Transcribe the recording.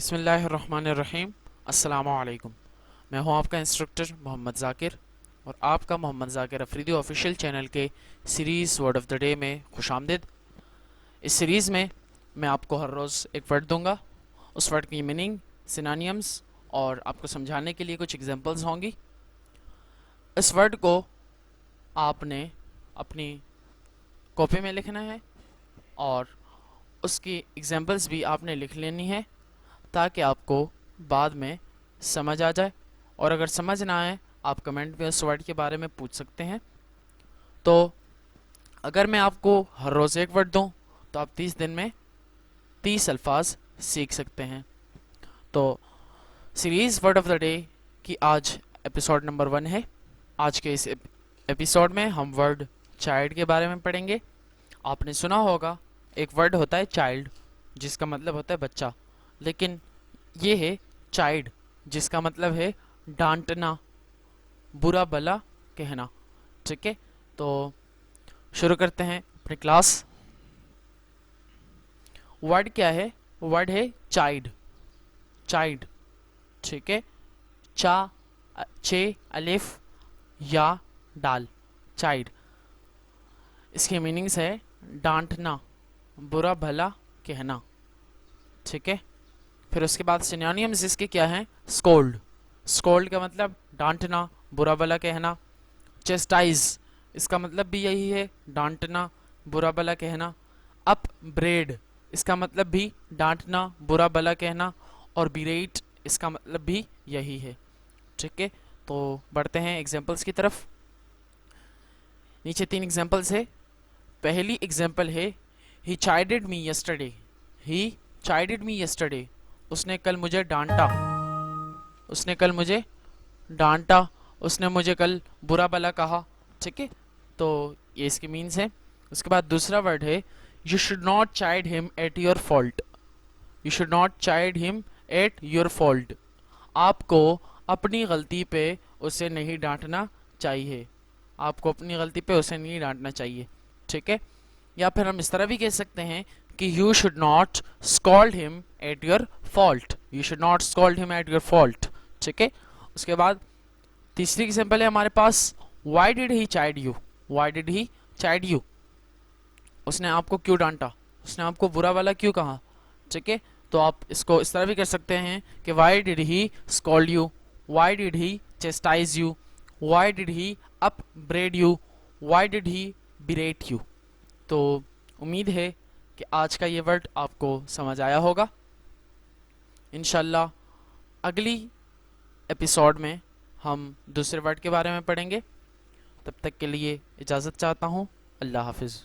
बिस्मिल्लाहिर्रहमानिर्रहीम। अस्सलामुअलैकुम। मैं हूं आपका इंस्ट्रक्टर मोहम्मद ज़ाकिर और आपका मोहम्मद ज़ाकिर अफरीदी ऑफिशियल चैनल के series word of the day में खुशामदीद। इस सीरीज़ में मैं आपको हर रोज़ एक वर्ड दूंगा, उस वर्ड की मीनिंग, सिनोनिम्स और आपको समझाने के लिए कुछ एग्जांपल्स होंगी। इस वर्ड को आपने अपनी कॉपी में लिखना है और उसकी एग्जांपल्स भी आपने लिख लेनी है ताकि आपको बाद में समझ आ जाए। और अगर समझ ना आए आप कमेंट में उस वर्ड के बारे में पूछ सकते हैं। तो अगर मैं आपको हर रोज़ एक वर्ड दूं तो आप 30 दिन में 30 अल्फाज सीख सकते हैं। तो series word of the day की आज एपिसोड नंबर 1 है। आज के इस एपिसोड में हम वर्ड चाइल्ड के बारे में पढ़ेंगे। आपने सुना होगा एक वर्ड होता है चाइल्ड जिसका मतलब होता है बच्चा, लेकिन ये है चाइल्ड जिसका मतलब है डांटना, बुरा भला कहना। ठीक है, तो शुरू करते हैं अपनी क्लास। वर्ड क्या है? वर्ड है चाइल्ड। चाइल्ड, ठीक है, चा चे अलिफ या डाल, चाइल्ड। इसके मीनिंग्स है डांटना, बुरा भला कहना। ठीक है, फिर उसके बाद सिनोनिम्स इसके क्या हैं? स्कोल्ड। स्कोल्ड का मतलब डांटना, बुरा भला कहना। चेस्टाइज, इसका मतलब भी यही है, डांटना, बुरा भला कहना। अपब्रेड, इसका मतलब भी डांटना, बुरा भला कहना। और बिरेट, इसका मतलब भी यही है। ठीक है, तो बढ़ते हैं एग्जांपल्स की तरफ। नीचे 3 एग्जांपल्स है। पहली एग्जांपल है ही चाइडेड मी यस्टरडे। ही चाइडेड मी यस्टरडे, उसने कल मुझे डांटा। उसने कल मुझे डांटा, उसने मुझे कल बुरा भला कहा। ठीक है, तो ये इसके मीन्स है। उसके बाद दूसरा वर्ड है you should not child him at your fault. You should not child him at your fault, आपको अपनी गलती पे उसे नहीं डांटना चाहिए। आपको अपनी गलती पे उसे नहीं डांटना चाहिए। ठीक है, या फिर हम इस तरह भी कह सकते हैं कि you should not scold him at your fault. You should not scold him at your fault. ठीक है, उसके बाद तीसरी एग्जांपल है हमारे पास why did he chide you. Why did he chide you, उसने आपको क्यों डांटा, उसने आपको बुरा वाला क्यों कहा। ठीक है, तो आप इसको इस तरह भी कर सकते हैं कि why did he scold you, why did he chastise you, why did he upbraid you, why did he berate you. तो उम्मीद है कि आज का ये वर्ड आपको समझ आया होगा। इंशाल्लाह अगली एपिसोड में हम दूसरे वर्ड के बारे में पढ़ेंगे। तब तक के लिए इजाज़त चाहता हूँ। अल्लाह हाफिज़।